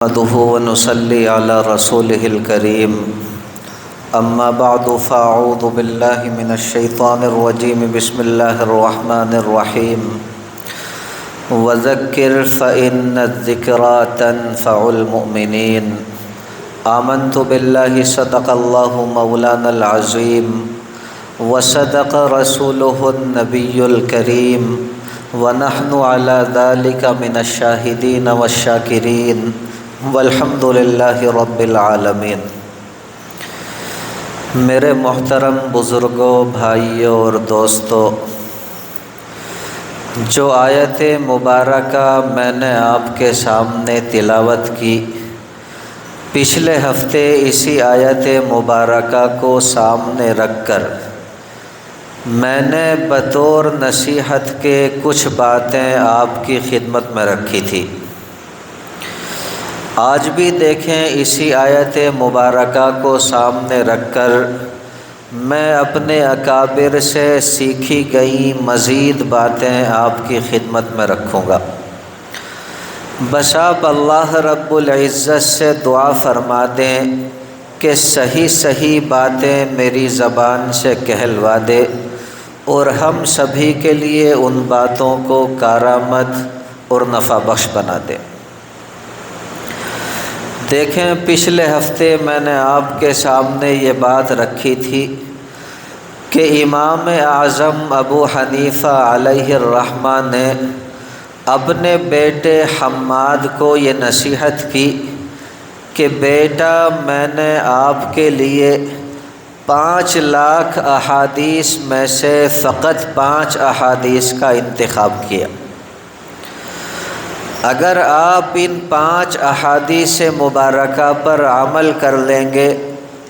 نحمده ونصلي على رسوله الكريم أما بعد فأعوذ بالله من الشيطان الرجيم بسم الله الرحمن الرحيم وذكر فإن الذكرى تنفع المؤمنين آمنت بالله صدق الله مولانا العظيم وصدق رسوله النبي الكريم ونحن على ذلك من الشاهدين والشاكرين والحمد للہ رب العالمین۔ میرے محترم بزرگوں، بھائیوں اور دوستوں، جو آیت مبارکہ میں نے آپ کے سامنے تلاوت کی، پچھلے ہفتے اسی آیت مبارکہ کو سامنے رکھ کر میں نے بطور نصیحت کے کچھ باتیں آپ کی خدمت میں رکھی تھی۔ آج بھی دیکھیں اسی آیت مبارکہ کو سامنے رکھ کر میں اپنے اکابر سے سیکھی گئی مزید باتیں آپ کی خدمت میں رکھوں گا۔ بس آپ اللہ رب العزت سے دعا فرما دیں کہ صحیح صحیح باتیں میری زبان سے کہلوا دے اور ہم سبھی کے لیے ان باتوں کو کارآمد اور نفع بخش بنا دے۔ دیکھیں، پچھلے ہفتے میں نے آپ کے سامنے یہ بات رکھی تھی کہ امام اعظم ابو حنیفہ علیہ الرحمہ نے اپنے بیٹے حماد کو یہ نصیحت کی کہ بیٹا، میں نے آپ کے لیے 5 لاکھ احادیث میں سے فقط 5 احادیث کا انتخاب کیا۔ اگر آپ ان 5 احادیث مبارکہ پر عمل کر لیں گے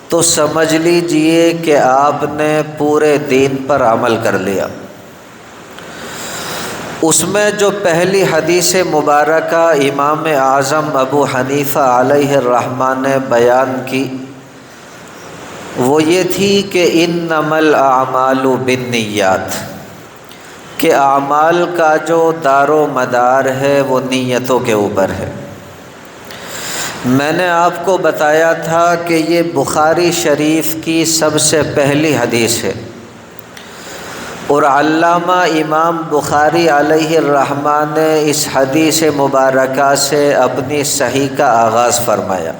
تو سمجھ لیجئے کہ آپ نے پورے دین پر عمل کر لیا۔ اس میں جو پہلی حدیث مبارکہ امام اعظم ابو حنیفہ علیہ الرحمہ نے بیان کی وہ یہ تھی کہ انما الاعمال بالنیات، کہ اعمال کا جو دار و مدار ہے وہ نیتوں کے اوپر ہے۔ میں نے آپ کو بتایا تھا کہ یہ بخاری شریف کی سب سے پہلی حدیث ہے اور علامہ امام بخاری علیہ الرحمہ نے اس حدیث مبارکہ سے اپنی صحیح کا آغاز فرمایا،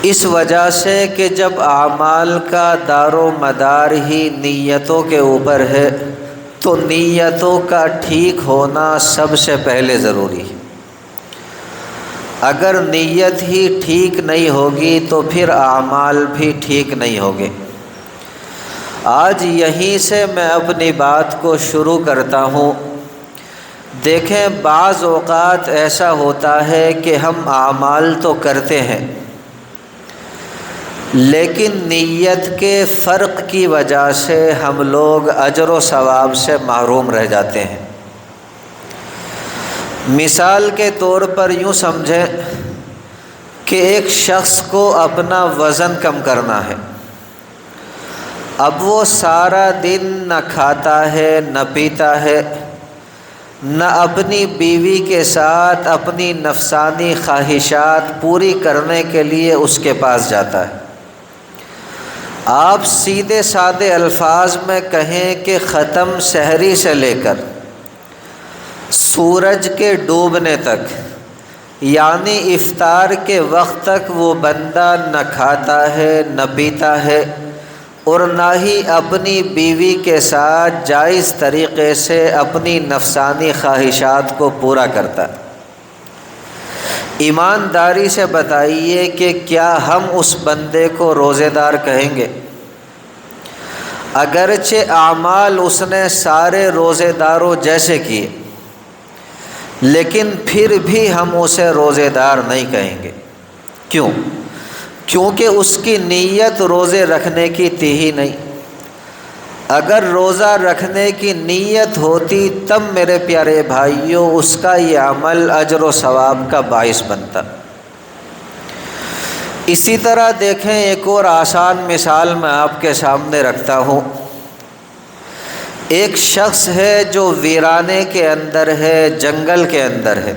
اس وجہ سے کہ جب اعمال کا دار و مدار ہی نیتوں کے اوپر ہے تو نیتوں کا ٹھیک ہونا سب سے پہلے ضروری ہے۔ اگر نیت ہی ٹھیک نہیں ہوگی تو پھر اعمال بھی ٹھیک نہیں ہوگے۔ آج یہیں سے میں اپنی بات کو شروع کرتا ہوں۔ دیکھیں، بعض اوقات ایسا ہوتا ہے کہ ہم اعمال تو کرتے ہیں لیکن نیت کے فرق کی وجہ سے ہم لوگ اجر و ثواب سے محروم رہ جاتے ہیں۔ مثال کے طور پر یوں سمجھیں کہ ایک شخص کو اپنا وزن کم کرنا ہے، اب وہ سارا دن نہ کھاتا ہے نہ پیتا ہے، نہ اپنی بیوی کے ساتھ اپنی نفسانی خواہشات پوری کرنے کے لیے اس کے پاس جاتا ہے۔ آپ سیدھے سادے الفاظ میں کہیں کہ ختم سحری سے لے کر سورج کے ڈوبنے تک، یعنی افطار کے وقت تک وہ بندہ نہ کھاتا ہے نہ پیتا ہے اور نہ ہی اپنی بیوی کے ساتھ جائز طریقے سے اپنی نفسانی خواہشات کو پورا کرتا ہے۔ ایمانداری سے بتائیے کہ کیا ہم اس بندے کو روزے دار کہیں گے؟ اگرچہ اعمال اس نے سارے روزے داروں جیسے کیے لیکن پھر بھی ہم اسے روزے دار نہیں کہیں گے۔ کیوں؟ کیونکہ اس کی نیت روزے رکھنے کی تھی ہی نہیں۔ اگر روزہ رکھنے کی نیت ہوتی تب میرے پیارے بھائیوں اس کا یہ عمل اجر و ثواب کا باعث بنتا۔ اسی طرح دیکھیں، ایک اور آسان مثال میں آپ کے سامنے رکھتا ہوں۔ ایک شخص ہے جو ویرانے کے اندر ہے، جنگل کے اندر ہے،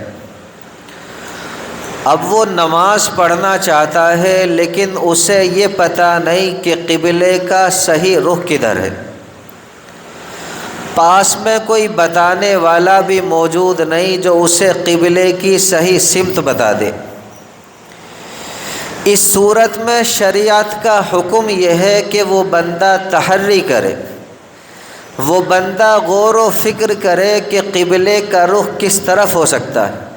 اب وہ نماز پڑھنا چاہتا ہے لیکن اسے یہ پتہ نہیں کہ قبلے کا صحیح رخ کدھر ہے، پاس میں کوئی بتانے والا بھی موجود نہیں جو اسے قبلے کی صحیح سمت بتا دے۔ اس صورت میں شریعت کا حکم یہ ہے کہ وہ بندہ تحری کرے، وہ بندہ غور و فکر کرے کہ قبلے کا رخ کس طرف ہو سکتا ہے۔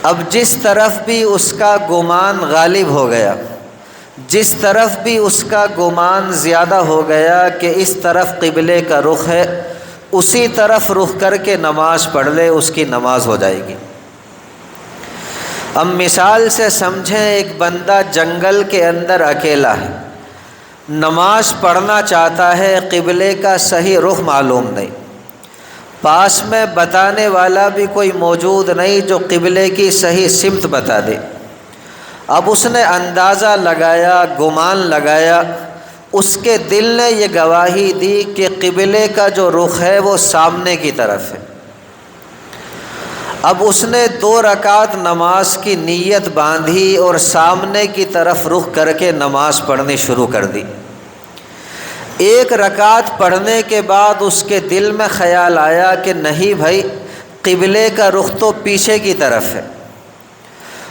اب جس طرف بھی اس کا گمان غالب ہو گیا، جس طرف بھی اس کا گمان زیادہ ہو گیا کہ اس طرف قبلے کا رخ ہے، اسی طرف رخ کر کے نماز پڑھ لے، اس کی نماز ہو جائے گی۔ اب مثال سے سمجھیں، ایک بندہ جنگل کے اندر اکیلا ہے، نماز پڑھنا چاہتا ہے، قبلے کا صحیح رخ معلوم نہیں، پاس میں بتانے والا بھی کوئی موجود نہیں جو قبلے کی صحیح سمت بتا دے۔ اب اس نے اندازہ لگایا، گمان لگایا، اس کے دل نے یہ گواہی دی کہ قبلے کا جو رخ ہے وہ سامنے کی طرف ہے۔ اب اس نے 2 رکعت نماز کی نیت باندھی اور سامنے کی طرف رخ کر کے نماز پڑھنی شروع کر دی۔ 1 رکعت پڑھنے کے بعد اس کے دل میں خیال آیا کہ نہیں بھائی، قبلے کا رخ تو پیچھے کی طرف ہے،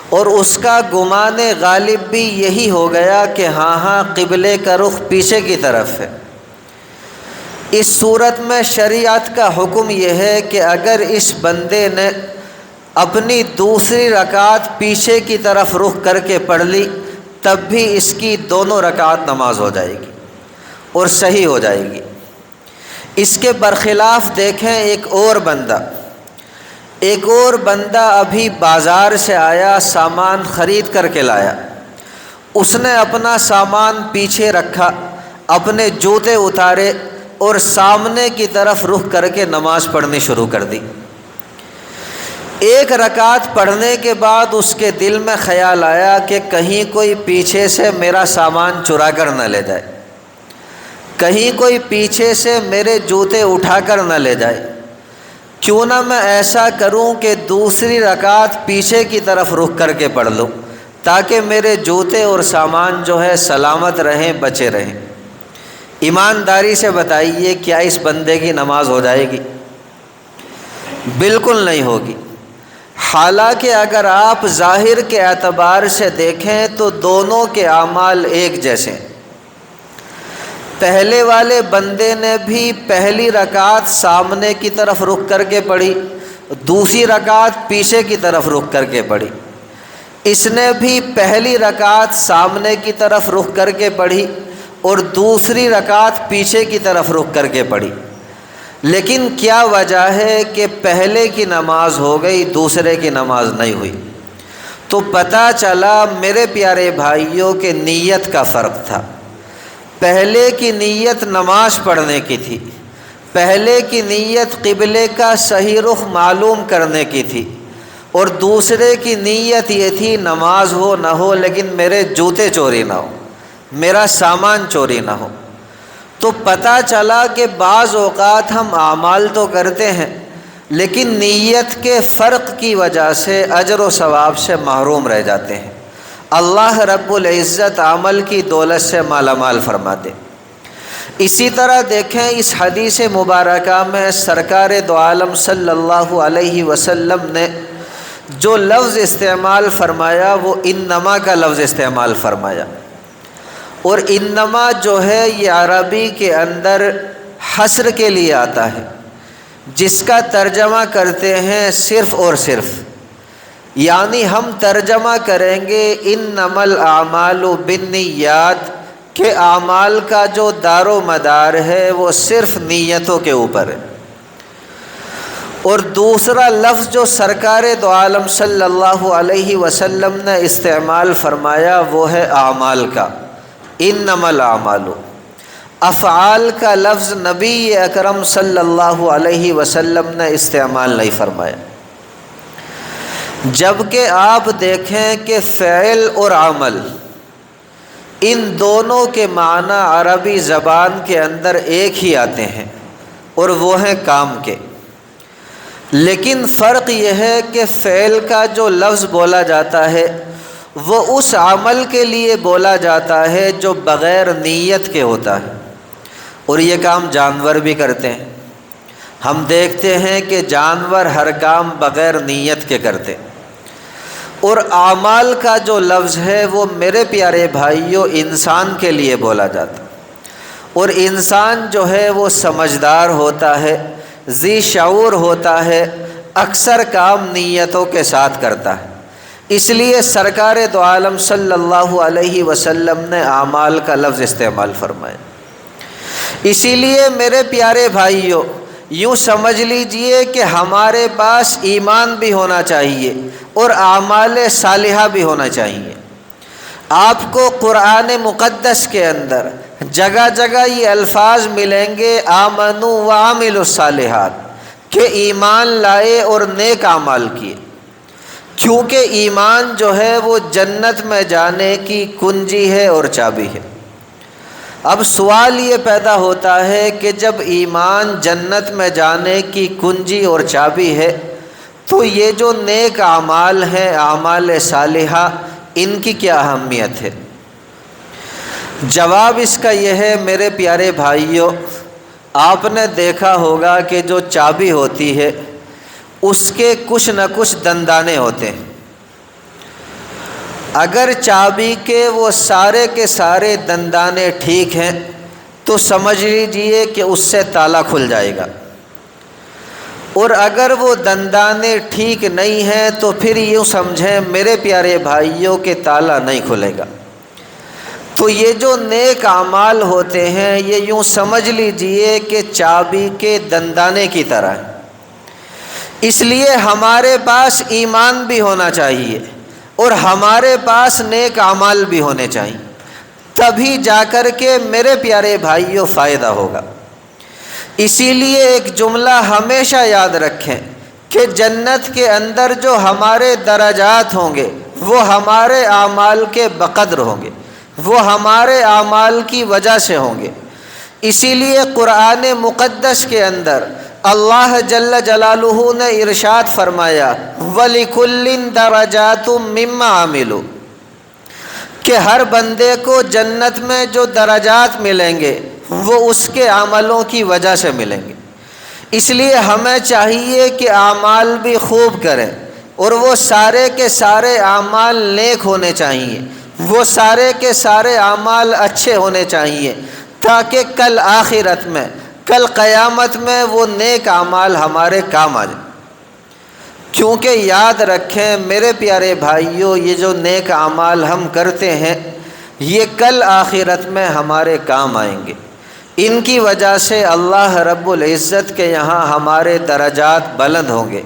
اور اس کا گمان غالب بھی یہی ہو گیا کہ ہاں قبلے کا رخ پیچھے کی طرف ہے۔ اس صورت میں شریعت کا حکم یہ ہے کہ اگر اس بندے نے اپنی دوسری رکعت پیچھے کی طرف رخ کر کے پڑھ لی، تب بھی اس کی دونوں رکعت نماز ہو جائے گی اور صحیح ہو جائے گی۔ اس کے برخلاف دیکھیں ایک اور بندہ ابھی بازار سے آیا، سامان خرید کر کے لایا، اس نے اپنا سامان پیچھے رکھا، اپنے جوتے اتارے اور سامنے کی طرف رخ کر کے نماز پڑھنی شروع کر دی۔ 1 رکعت پڑھنے کے بعد اس کے دل میں خیال آیا کہ کہیں کوئی پیچھے سے میرا سامان چرا کر نہ لے جائے، کہیں کوئی پیچھے سے میرے جوتے اٹھا کر نہ لے جائے، کیوں نہ میں ایسا کروں کہ دوسری رکعت پیچھے کی طرف رخ کر کے پڑھ لوں تاکہ میرے جوتے اور سامان جو ہے سلامت رہیں، بچے رہیں۔ ایمانداری سے بتائیے کیا اس بندے کی نماز ہو جائے گی؟ بالکل نہیں ہوگی۔ حالانکہ اگر آپ ظاہر کے اعتبار سے دیکھیں تو دونوں کے اعمال ایک جیسے ہیں۔ پہلے والے بندے نے بھی پہلی رکعت سامنے کی طرف رخ کر کے پڑھی، دوسری رکعت پیچھے کی طرف رخ کر کے پڑھی۔ اس نے بھی پہلی رکعت سامنے کی طرف رخ کر کے پڑھی اور دوسری رکعت پیچھے کی طرف رخ کر کے پڑھی، لیکن کیا وجہ ہے کہ پہلے کی نماز ہو گئی، دوسرے کی نماز نہیں ہوئی؟ تو پتہ چلا میرے پیارے بھائیوں کہ نیت کا فرق تھا۔ پہلے کی نیت نماز پڑھنے کی تھی، پہلے کی نیت قبلے کا صحیح رخ معلوم کرنے کی تھی، اور دوسرے کی نیت یہ تھی نماز ہو نہ ہو لیکن میرے جوتے چوری نہ ہو، میرا سامان چوری نہ ہو۔ تو پتہ چلا کہ بعض اوقات ہم اعمال تو کرتے ہیں لیکن نیت کے فرق کی وجہ سے اجر و ثواب سے محروم رہ جاتے ہیں۔ اللہ رب العزت عمل کی دولت سے مالا مال فرماتے۔ اسی طرح دیکھیں اس حدیث مبارکہ میں سرکار دو عالم صلی اللہ علیہ وسلم نے جو لفظ استعمال فرمایا وہ انما کا لفظ استعمال فرمایا، اور انما جو ہے یہ عربی کے اندر حصر کے لیے آتا ہے، جس کا ترجمہ کرتے ہیں صرف اور صرف، یعنی ہم ترجمہ کریں گے انما الاعمال بالنیات کہ اعمال کا جو دار و مدار ہے وہ صرف نیتوں کے اوپر ہے۔ اور دوسرا لفظ جو سرکار دو عالم صلی اللہ علیہ وسلم نے استعمال فرمایا وہ ہے اعمال کا، انما الاعمال۔ افعال کا لفظ نبی اکرم صلی اللہ علیہ وسلم نے استعمال نہیں فرمایا، جبکہ آپ دیکھیں کہ فعل اور عمل ان دونوں کے معنی عربی زبان کے اندر ایک ہی آتے ہیں، اور وہ ہیں کام کے۔ لیکن فرق یہ ہے کہ فعل کا جو لفظ بولا جاتا ہے وہ اس عمل کے لیے بولا جاتا ہے جو بغیر نیت کے ہوتا ہے، اور یہ کام جانور بھی کرتے ہیں۔ ہم دیکھتے ہیں کہ جانور ہر کام بغیر نیت کے کرتے، اور اعمال کا جو لفظ ہے وہ میرے پیارے بھائیوں انسان کے لیے بولا جاتا ہے، اور انسان جو ہے وہ سمجھدار ہوتا ہے، ذی شعور ہوتا ہے، اکثر کام نیتوں کے ساتھ کرتا ہے۔ اس لیے سرکار دو عالم صلی اللہ علیہ وسلم نے اعمال کا لفظ استعمال فرمایا۔ اسی لیے میرے پیارے بھائیوں یوں سمجھ لیجئے کہ ہمارے پاس ایمان بھی ہونا چاہیے اور اعمال صالحہ بھی ہونا چاہیے۔ آپ کو قرآن مقدس کے اندر جگہ جگہ یہ الفاظ ملیں گے آمنوا وعملوا الصالحات، کہ ایمان لائے اور نیک اعمال کیے، کیونکہ ایمان جو ہے وہ جنت میں جانے کی کنجی ہے اور چابی ہے۔ اب سوال یہ پیدا ہوتا ہے کہ جب ایمان جنت میں جانے کی کنجی اور چابی ہے تو یہ جو نیک اعمال ہیں، اعمال صالحہ، ان کی کیا اہمیت ہے؟ جواب اس کا یہ ہے میرے پیارے بھائیوں، آپ نے دیکھا ہوگا کہ جو چابی ہوتی ہے اس کے کچھ نہ کچھ دندانے ہوتے ہیں۔ اگر چابی کے وہ سارے کے سارے دندانے ٹھیک ہیں تو سمجھ لیجئے کہ اس سے تالا کھل جائے گا، اور اگر وہ دندانے ٹھیک نہیں ہیں تو پھر یوں سمجھیں میرے پیارے بھائیوں کہ تالا نہیں کھلے گا۔ تو یہ جو نیک اعمال ہوتے ہیں یہ یوں سمجھ لیجئے کہ چابی کے دندانے کی طرح ہے۔ اس لیے ہمارے پاس ایمان بھی ہونا چاہیے اور ہمارے پاس نیک اعمال بھی ہونے چاہیے، تبھی جا کر کے میرے پیارے بھائیوں فائدہ ہوگا۔ اسی لیے ایک جملہ ہمیشہ یاد رکھیں کہ جنت کے اندر جو ہمارے درجات ہوں گے وہ ہمارے اعمال کے بقدر ہوں گے، وہ ہمارے اعمال کی وجہ سے ہوں گے۔ اسی لیے قرآن مقدس کے اندر اللہ جل جلالہ نے ارشاد فرمایا وَلِكُلٍّ دَرَجَاتٌ مِّمَّا عَمِلُوا، کہ ہر بندے کو جنت میں جو درجات ملیں گے وہ اس کے عملوں کی وجہ سے ملیں گے۔ اس لیے ہمیں چاہیے کہ اعمال بھی خوب کریں، اور وہ سارے کے سارے اعمال نیک ہونے چاہیے، وہ سارے کے سارے اعمال اچھے ہونے چاہیے، تاکہ کل آخرت میں، کل قیامت میں وہ نیک اعمال ہمارے کام آ جائیں۔ کیونکہ یاد رکھیں میرے پیارے بھائیوں، یہ جو نیک اعمال ہم کرتے ہیں یہ کل آخرت میں ہمارے کام آئیں گے۔ ان کی وجہ سے اللہ رب العزت کے یہاں ہمارے درجات بلند ہوں گے۔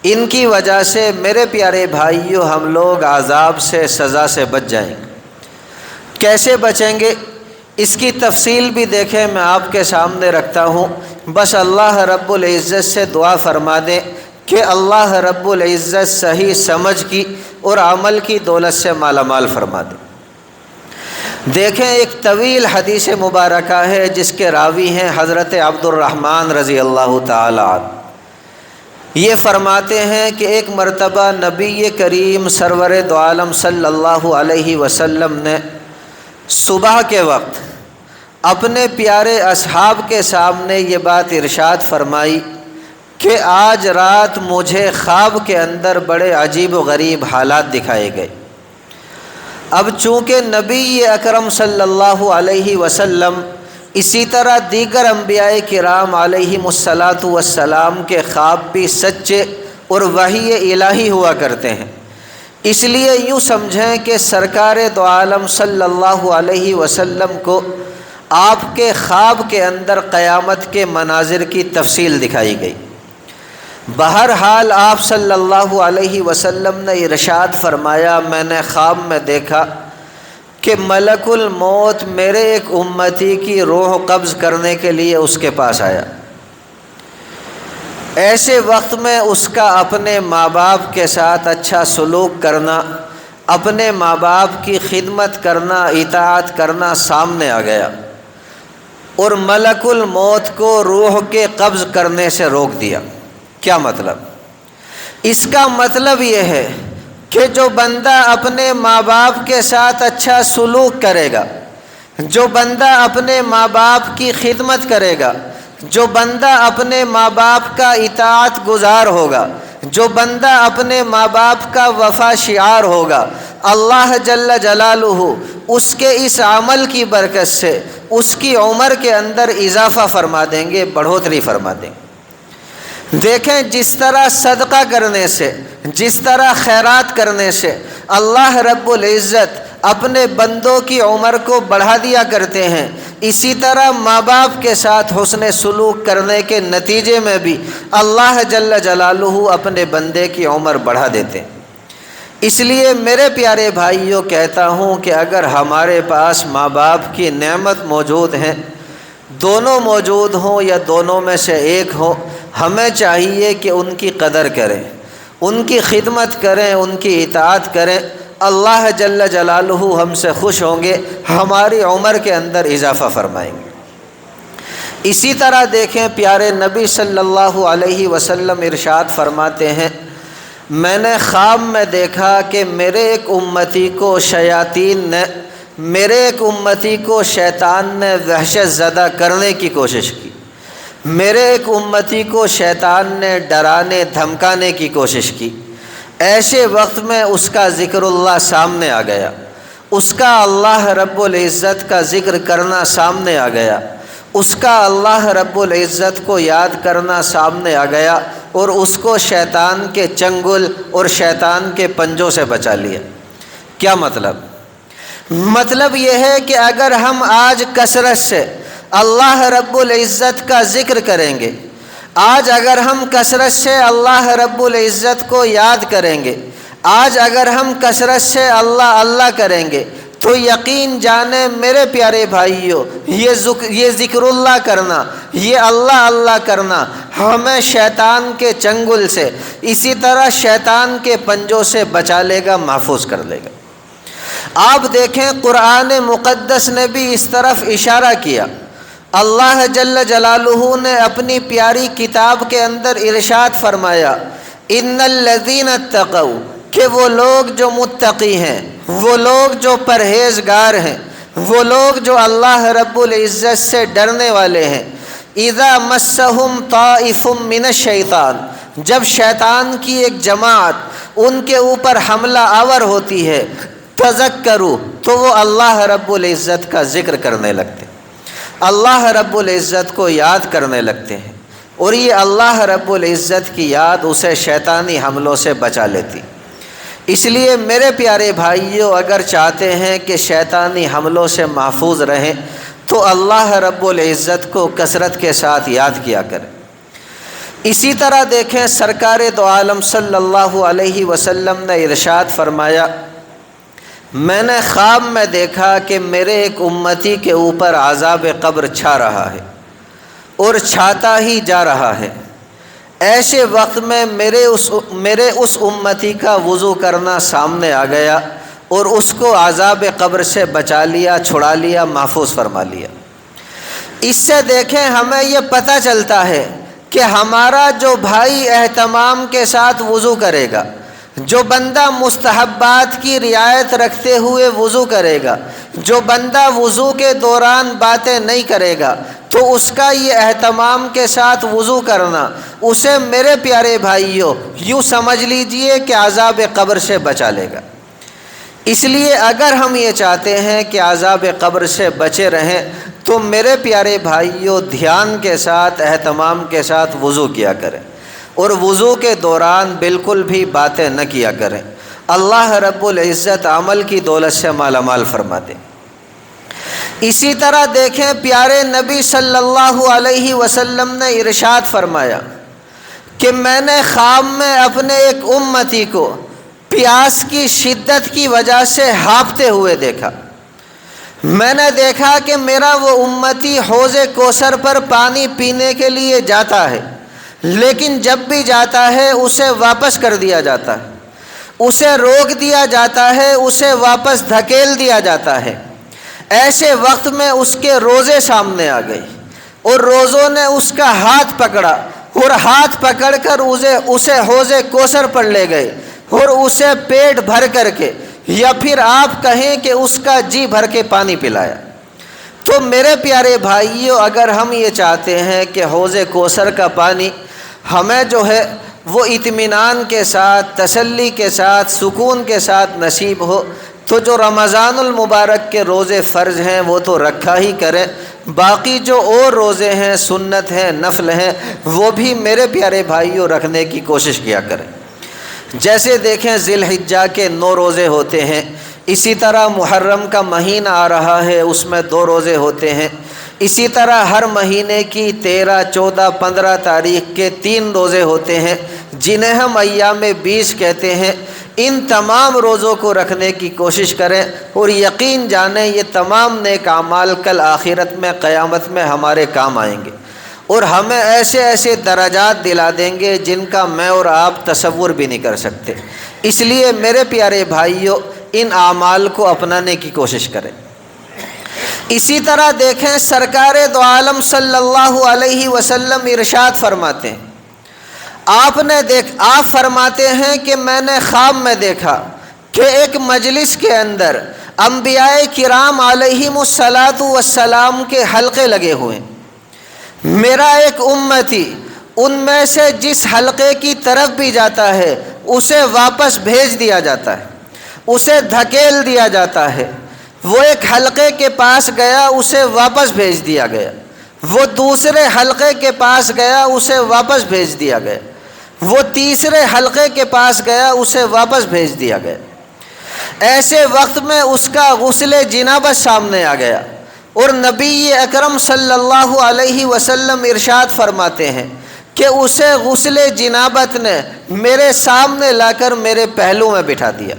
ان کی وجہ سے میرے پیارے بھائیوں ہم لوگ عذاب سے، سزا سے بچ جائیں گے۔ کیسے بچیں گے اس کی تفصیل بھی دیکھیں، میں آپ کے سامنے رکھتا ہوں، بس اللہ رب العزت سے دعا فرما دیں کہ اللہ رب العزت صحیح سمجھ کی اور عمل کی دولت سے مالا مال فرما دیں۔ دیکھیں ایک طویل حدیث مبارکہ ہے جس کے راوی ہیں حضرت عبد الرحمن رضی اللہ تعالی عنہ۔ یہ فرماتے ہیں کہ ایک مرتبہ نبی کریم سرور دو عالم صلی اللہ علیہ وسلم نے صبح کے وقت اپنے پیارے اصحاب کے سامنے یہ بات ارشاد فرمائی کہ آج رات مجھے خواب کے اندر بڑے عجیب و غریب حالات دکھائے گئے۔ اب چونکہ نبی اکرم صلی اللہ علیہ وسلم اسی طرح دیگر انبیاء کرام علیہم الصلاۃ والسلام کے خواب بھی سچے اور وحی الہی ہوا کرتے ہیں، اس لیے یوں سمجھیں کہ سرکار دو عالم صلی اللہ علیہ وسلم کو آپ کے خواب کے اندر قیامت کے مناظر کی تفصیل دکھائی گئی۔ بہرحال آپ صلی اللہ علیہ وسلم نے ارشاد فرمایا میں نے خواب میں دیکھا کہ ملک الموت میرے ایک امتی کی روح قبض کرنے کے لیے اس کے پاس آیا۔ ایسے وقت میں اس کا اپنے ماں باپ کے ساتھ اچھا سلوک کرنا، اپنے ماں باپ کی خدمت کرنا، اطاعت کرنا سامنے آ گیا، اور ملک الموت کو روح کے قبض کرنے سے روک دیا۔ کیا مطلب؟ اس کا مطلب یہ ہے کہ جو بندہ اپنے ماں باپ کے ساتھ اچھا سلوک کرے گا، جو بندہ اپنے ماں باپ کی خدمت کرے گا، جو بندہ اپنے ماں باپ کا اطاعت گزار ہوگا، جو بندہ اپنے ماں باپ کا وفا شعار ہوگا، اللہ جل جلالہ اس کے اس عمل کی برکت سے اس کی عمر کے اندر اضافہ فرما دیں گے، بڑھوتری فرما دیں گے۔ دیکھیں جس طرح صدقہ کرنے سے، جس طرح خیرات کرنے سے اللہ رب العزت اپنے بندوں کی عمر کو بڑھا دیا کرتے ہیں، اسی طرح ماں باپ کے ساتھ حسن سلوک کرنے کے نتیجے میں بھی اللہ جل جلالہ اپنے بندے کی عمر بڑھا دیتے ہیں۔ اس لیے میرے پیارے بھائیوں کہتا ہوں کہ اگر ہمارے پاس ماں باپ کی نعمت موجود ہے، دونوں موجود ہوں یا دونوں میں سے ایک ہو، ہمیں چاہیے کہ ان کی قدر کریں، ان کی خدمت کریں، ان کی اطاعت کریں۔ اللہ جل جلالہ ہم سے خوش ہوں گے، ہماری عمر کے اندر اضافہ فرمائیں گے۔ اسی طرح دیکھیں پیارے نبی صلی اللہ علیہ وسلم ارشاد فرماتے ہیں، میں نے خواب میں دیکھا کہ میرے ایک امتی کو شیطان نے وحشت زدہ کرنے کی کوشش کی، میرے ایک امتی کو شیطان نے ڈرانے دھمکانے کی کوشش کی۔ ایسے وقت میں اس کا ذکر اللہ سامنے آ گیا، اس کا اللہ رب العزت کا ذکر کرنا سامنے آ گیا، اس کا اللہ رب العزت کو یاد کرنا سامنے آ گیا، اور اس کو شیطان کے چنگل اور شیطان کے پنجوں سے بچا لیا۔ کیا مطلب؟ مطلب یہ ہے کہ اگر ہم آج کثرت سے اللہ رب العزت کا ذکر کریں گے، آج اگر ہم کثرت سے اللہ رب العزت کو یاد کریں گے، آج اگر ہم کثرت سے اللہ اللہ کریں گے، تو یقین جانیں میرے پیارے بھائیوں، یہ ذکر اللہ کرنا، یہ اللہ اللہ کرنا ہمیں شیطان کے چنگل سے، اسی طرح شیطان کے پنجوں سے بچا لے گا، محفوظ کر لے گا۔ آپ دیکھیں قرآن مقدس نے بھی اس طرف اشارہ کیا۔ اللہ جل جلالہ نے اپنی پیاری کتاب کے اندر ارشاد فرمایا، ان الذین اتقوا، کہ وہ لوگ جو متقی ہیں، وہ لوگ جو پرہیزگار ہیں، وہ لوگ جو اللہ رب العزت سے ڈرنے والے ہیں، اذا مسہم طائف من الشیطان، جب شیطان کی ایک جماعت ان کے اوپر حملہ آور ہوتی ہے، تذکروا، تو وہ اللہ رب العزت کا ذکر کرنے لگتے ہیں، اللہ رب العزت کو یاد کرنے لگتے ہیں، اور یہ اللہ رب العزت کی یاد اسے شیطانی حملوں سے بچا لیتی۔ اس لیے میرے پیارے بھائیوں، اگر چاہتے ہیں کہ شیطانی حملوں سے محفوظ رہیں تو اللہ رب العزت کو کثرت کے ساتھ یاد کیا کریں۔ اسی طرح دیکھیں سرکار دو عالم صلی اللہ علیہ وسلم نے ارشاد فرمایا، میں نے خواب میں دیکھا کہ میرے ایک امتی کے اوپر عذاب قبر چھا رہا ہے اور چھاتا ہی جا رہا ہے۔ ایسے وقت میں میرے اس امتی کا وضو کرنا سامنے آ گیا اور اس کو عذاب قبر سے بچا لیا، چھڑا لیا، محفوظ فرما لیا۔ اس سے دیکھیں ہمیں یہ پتہ چلتا ہے کہ ہمارا جو بھائی اہتمام کے ساتھ وضو کرے گا، جو بندہ مستحبات کی رعایت رکھتے ہوئے وضو کرے گا، جو بندہ وضو کے دوران باتیں نہیں کرے گا، تو اس کا یہ اہتمام کے ساتھ وضو کرنا اسے میرے پیارے بھائیوں یوں سمجھ لیجئے کہ عذاب قبر سے بچا لے گا۔ اس لیے اگر ہم یہ چاہتے ہیں کہ عذاب قبر سے بچے رہیں تو میرے پیارے بھائیوں دھیان کے ساتھ، اہتمام کے ساتھ وضو کیا کریں، اور وضو کے دوران بالکل بھی باتیں نہ کیا کریں۔ اللہ رب العزت عمل کی دولت سے مالا مال فرما دے۔ اسی طرح دیکھیں پیارے نبی صلی اللہ علیہ وسلم نے ارشاد فرمایا کہ میں نے خواب میں اپنے ایک امتی کو پیاس کی شدت کی وجہ سے ہانپتے ہوئے دیکھا۔ میں نے دیکھا کہ میرا وہ امتی حوض کوثر پر پانی پینے کے لیے جاتا ہے، لیکن جب بھی جاتا ہے اسے واپس کر دیا جاتا ہے، اسے روک دیا جاتا ہے، اسے واپس دھکیل دیا جاتا ہے۔ ایسے وقت میں اس کے روزے سامنے آ گئی اور روزوں نے اس کا ہاتھ پکڑا، اور ہاتھ پکڑ کر اسے حوض کوثر پر لے گئے اور اسے پیٹ بھر کر کے، یا پھر آپ کہیں کہ اس کا جی بھر کے پانی پلایا۔ تو میرے پیارے بھائیوں، اگر ہم یہ چاہتے ہیں کہ حوض کوثر کا پانی ہمیں جو ہے وہ اطمینان کے ساتھ، تسلی کے ساتھ، سکون کے ساتھ نصیب ہو، تو جو رمضان المبارک کے روزے فرض ہیں وہ تو رکھا ہی کریں، باقی جو اور روزے ہیں، سنت ہیں، نفل ہیں، وہ بھی میرے پیارے بھائیوں رکھنے کی کوشش کیا کریں۔ جیسے دیکھیں ذی الحجہ کے 9 روزے ہوتے ہیں، اسی طرح محرم کا مہینہ آ رہا ہے، اس میں 2 روزے ہوتے ہیں، اسی طرح ہر مہینے کی 13، 14، 15 تاریخ کے 3 روزے ہوتے ہیں جنہیں ہم ایام 20 کہتے ہیں۔ ان تمام روزوں کو رکھنے کی کوشش کریں اور یقین جانیں یہ تمام نیک اعمال کل آخرت میں، قیامت میں ہمارے کام آئیں گے اور ہمیں ایسے ایسے درجات دلا دیں گے جن کا میں اور آپ تصور بھی نہیں کر سکتے۔ اس لیے میرے پیارے بھائیوں، ان اعمال کو اپنانے کی کوشش کریں۔ اسی طرح دیکھیں سرکار دو عالم صلی اللہ علیہ وسلم ارشاد فرماتے ہیں، آپ فرماتے ہیں کہ میں نے خواب میں دیکھا کہ ایک مجلس کے اندر انبیاء کرام علیہم الصلاۃ والسلام کے حلقے لگے ہوئے ہیں، میرا ایک امتی ان میں سے جس حلقے کی طرف بھی جاتا ہے اسے واپس بھیج دیا جاتا ہے، اسے دھکیل دیا جاتا ہے۔ وہ ایک حلقے کے پاس گیا، اسے واپس بھیج دیا گیا، وہ دوسرے حلقے کے پاس گیا، اسے واپس بھیج دیا گیا، وہ تیسرے حلقے کے پاس گیا، اسے واپس بھیج دیا گیا۔ ایسے وقت میں اس کا غسل جنابت سامنے آ گیا اور نبی اکرم صلی اللہ علیہ وسلم ارشاد فرماتے ہیں کہ اسے غسل جنابت نے میرے سامنے لا کر میرے پہلو میں بٹھا دیا۔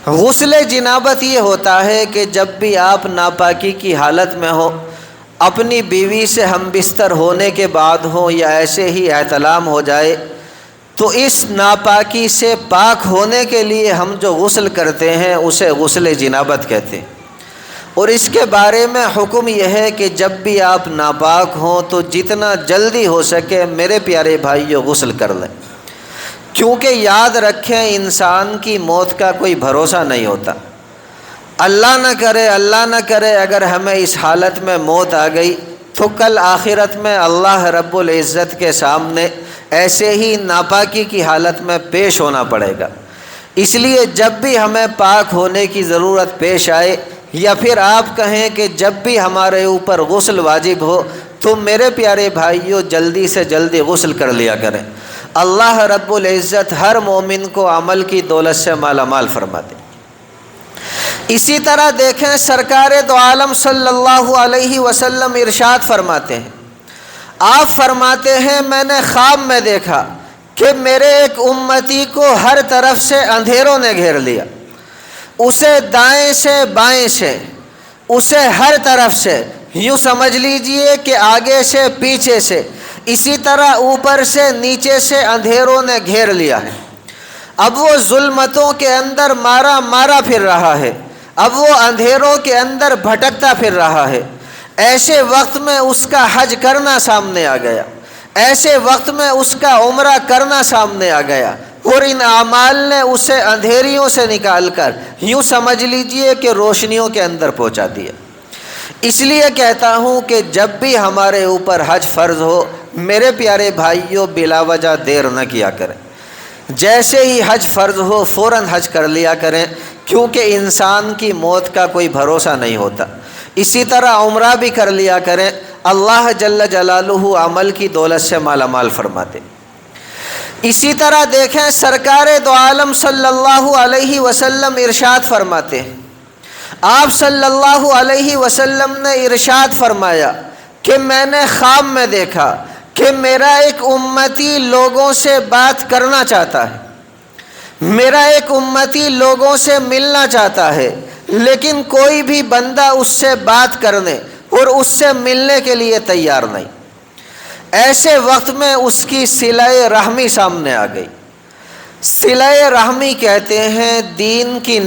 غسل جنابت یہ ہوتا ہے کہ جب بھی آپ ناپاکی کی حالت میں ہو، اپنی بیوی سے ہم بستر ہونے کے بعد ہو یا ایسے ہی احتلام ہو جائے، تو اس ناپاکی سے پاک ہونے کے لیے ہم جو غسل کرتے ہیں اسے غسل جنابت کہتے ہیں۔ اور اس کے بارے میں حکم یہ ہے کہ جب بھی آپ ناپاک ہوں تو جتنا جلدی ہو سکے میرے پیارے بھائیو غسل کر لیں، کیونکہ یاد رکھیں انسان کی موت کا کوئی بھروسہ نہیں ہوتا۔ اللہ نہ کرے اگر ہمیں اس حالت میں موت آ گئی تو کل آخرت میں اللہ رب العزت کے سامنے ایسے ہی ناپاکی کی حالت میں پیش ہونا پڑے گا۔ اس لیے جب بھی ہمیں پاک ہونے کی ضرورت پیش آئے، یا پھر آپ کہیں کہ جب بھی ہمارے اوپر غسل واجب ہو، تو میرے پیارے بھائیوں جلدی سے جلدی غسل کر لیا کریں۔ اللہ رب العزت ہر مومن کو عمل کی دولت سے مالا مال فرما دے۔ اسی طرح دیکھیں سرکار دو عالم صلی اللہ علیہ وسلم ارشاد فرماتے ہیں، آپ فرماتے ہیں میں نے خواب میں دیکھا کہ میرے ایک امتی کو ہر طرف سے اندھیروں نے گھیر لیا، اسے دائیں سے بائیں سے، اسے ہر طرف سے، یوں سمجھ لیجئے کہ آگے سے پیچھے سے، اسی طرح اوپر سے نیچے سے اندھیروں نے گھیر لیا ہے۔ اب وہ ظلمتوں کے اندر مارا پھر رہا ہے، اب وہ اندھیروں کے اندر بھٹکتا پھر رہا ہے۔ ایسے وقت میں اس کا حج کرنا سامنے آ گیا، ایسے وقت میں اس کا عمرہ کرنا سامنے آ گیا، اور ان اعمال نے اسے اندھیریوں سے نکال کر یوں سمجھ لیجئے کہ روشنیوں کے اندر پہنچا دیا۔ اس لیے کہتا ہوں کہ جب بھی ہمارے اوپر حج فرض ہو میرے پیارے بھائیوں بلا وجہ دیر نہ کیا کریں، جیسے ہی حج فرض ہو فوراً حج کر لیا کریں، کیونکہ انسان کی موت کا کوئی بھروسہ نہیں ہوتا۔ اسی طرح عمرہ بھی کر لیا کریں، اللہ جل جلالہ عمل کی دولت سے مالا مال فرماتے۔ اسی طرح دیکھیں سرکار دو عالم صلی اللہ علیہ وسلم ارشاد فرماتے ہیں، آپ صلی اللہ علیہ وسلم نے ارشاد فرمایا کہ میں نے خواب میں دیکھا کہ میرا ایک امتی لوگوں سے بات کرنا چاہتا ہے، میرا ایک امتی لوگوں سے ملنا چاہتا ہے، لیکن کوئی بھی بندہ اس سے بات کرنے اور اس سے ملنے کے لیے تیار نہیں۔ ایسے وقت میں اس کی صلہ رحمی سامنے آ گئی۔ صلہ رحمی کہتے ہیں دین کی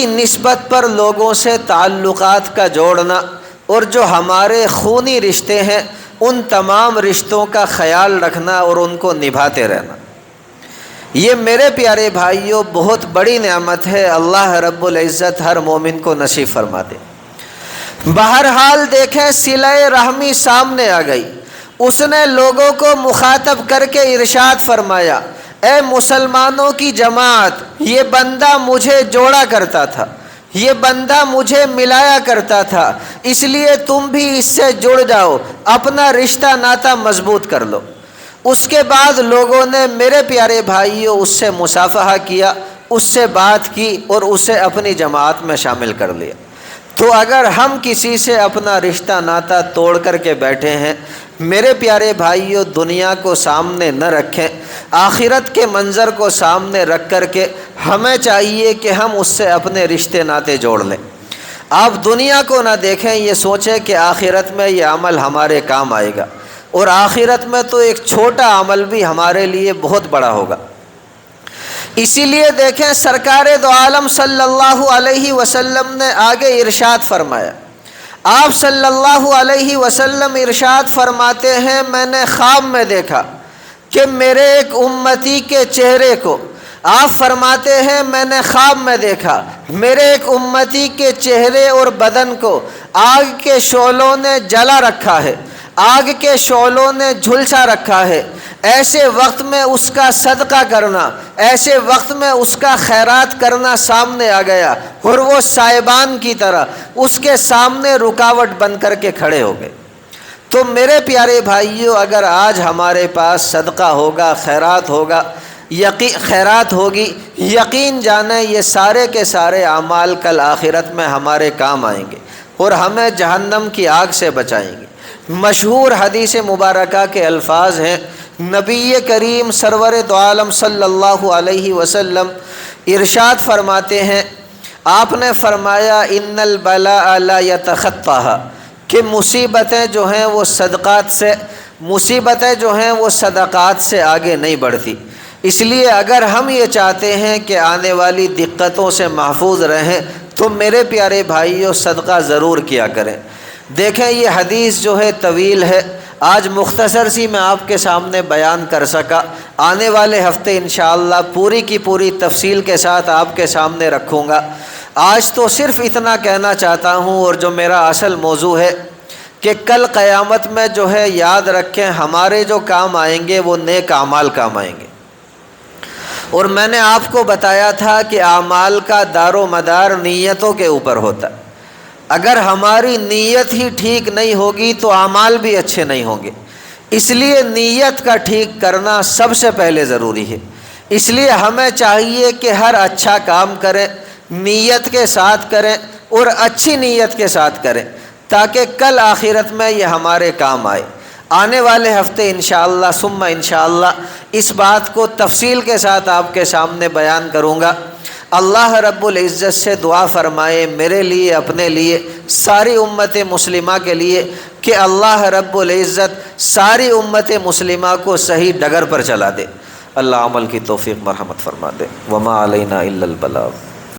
نسبت پر لوگوں سے تعلقات کا جوڑنا، اور جو ہمارے خونی رشتے ہیں ان تمام رشتوں کا خیال رکھنا اور ان کو نبھاتے رہنا، یہ میرے پیارے بھائیوں بہت بڑی نعمت ہے، اللہ رب العزت ہر مومن کو نصیب فرما دے۔ بہرحال دیکھیں صلہ رحمی سامنے آ گئی، اس نے لوگوں کو مخاطب کر کے ارشاد فرمایا، اے مسلمانوں کی جماعت، یہ بندہ مجھے جوڑا کرتا تھا، یہ بندہ مجھے ملایا کرتا تھا، اس لیے تم بھی اس سے جڑ جاؤ، اپنا رشتہ ناتا مضبوط کر لو۔ اس کے بعد لوگوں نے میرے پیارے بھائیوں اس سے مصافحہ کیا، اس سے بات کی اور اسے اپنی جماعت میں شامل کر لیا۔ تو اگر ہم کسی سے اپنا رشتہ ناتا توڑ کر کے بیٹھے ہیں، میرے پیارے بھائیوں دنیا کو سامنے نہ رکھیں، آخرت کے منظر کو سامنے رکھ کر کے ہمیں چاہیے کہ ہم اس سے اپنے رشتے ناتے جوڑ لیں۔ آپ دنیا کو نہ دیکھیں، یہ سوچیں کہ آخرت میں یہ عمل ہمارے کام آئے گا، اور آخرت میں تو ایک چھوٹا عمل بھی ہمارے لیے بہت بڑا ہوگا۔ اسی لیے دیکھیں سرکار دو عالم صلی اللہ علیہ وسلم نے آگے ارشاد فرمایا، آپ صلی اللہ علیہ وسلم ارشاد فرماتے ہیں، میں نے خواب میں دیکھا کہ میرے ایک امتی کے چہرے کو، آپ فرماتے ہیں میں نے خواب میں دیکھا میرے ایک امتی کے چہرے اور بدن کو آگ کے شعلوں نے جلا رکھا ہے، آگ کے شعلوں نے جھلسا رکھا ہے۔ ایسے وقت میں اس کا صدقہ کرنا، ایسے وقت میں اس کا خیرات کرنا سامنے آ گیا، اور وہ سائبان کی طرح اس کے سامنے رکاوٹ بن کر کے کھڑے ہو گئے۔ تو میرے پیارے بھائیوں، اگر آج ہمارے پاس صدقہ ہوگا، خیرات ہوگا، خیرات ہوگی، یقین جانیں یہ سارے کے سارے اعمال کل آخرت میں ہمارے کام آئیں گے اور ہمیں جہنم کی آگ سے بچائیں گے۔ مشہور حدیث مبارکہ کے الفاظ ہیں، نبی کریم سرور دو عالم صلی اللہ علیہ وسلم ارشاد فرماتے ہیں، آپ نے فرمایا ان البلاء لا یتخطاها، کہ مصیبتیں جو ہیں وہ صدقات سے آگے نہیں بڑھتی۔ اس لیے اگر ہم یہ چاہتے ہیں کہ آنے والی دقتوں سے محفوظ رہیں تو میرے پیارے بھائیوں صدقہ ضرور کیا کریں۔ دیکھیں یہ حدیث جو ہے طویل ہے، آج مختصر سی میں آپ کے سامنے بیان کر سکا، آنے والے ہفتے انشاءاللہ پوری کی پوری تفصیل کے ساتھ آپ کے سامنے رکھوں گا۔ آج تو صرف اتنا کہنا چاہتا ہوں، اور جو میرا اصل موضوع ہے کہ کل قیامت میں جو ہے یاد رکھیں ہمارے جو کام آئیں گے وہ نیک اعمال کام آئیں گے۔ اور میں نے آپ کو بتایا تھا کہ اعمال کا دار و مدار نیتوں کے اوپر ہوتا ہے۔ اگر ہماری نیت ہی ٹھیک نہیں ہوگی تو اعمال بھی اچھے نہیں ہوں گے۔ اس لیے نیت کا ٹھیک کرنا سب سے پہلے ضروری ہے۔ اس لیے ہمیں چاہیے کہ ہر اچھا کام کریں، نیت کے ساتھ کریں اور اچھی نیت کے ساتھ کریں، تاکہ کل آخرت میں یہ ہمارے کام آئے۔ آنے والے ہفتے انشاءاللہ ثم انشاءاللہ اس بات کو تفصیل کے ساتھ آپ کے سامنے بیان کروں گا۔ اللہ رب العزت سے دعا فرمائے میرے لیے، اپنے لیے، ساری امت مسلمہ کے لیے، کہ اللہ رب العزت ساری امت مسلمہ کو صحیح ڈگر پر چلا دے۔ اللہ عمل کی توفیق مرحمت فرما دے۔ وما علینا الا البلاغ۔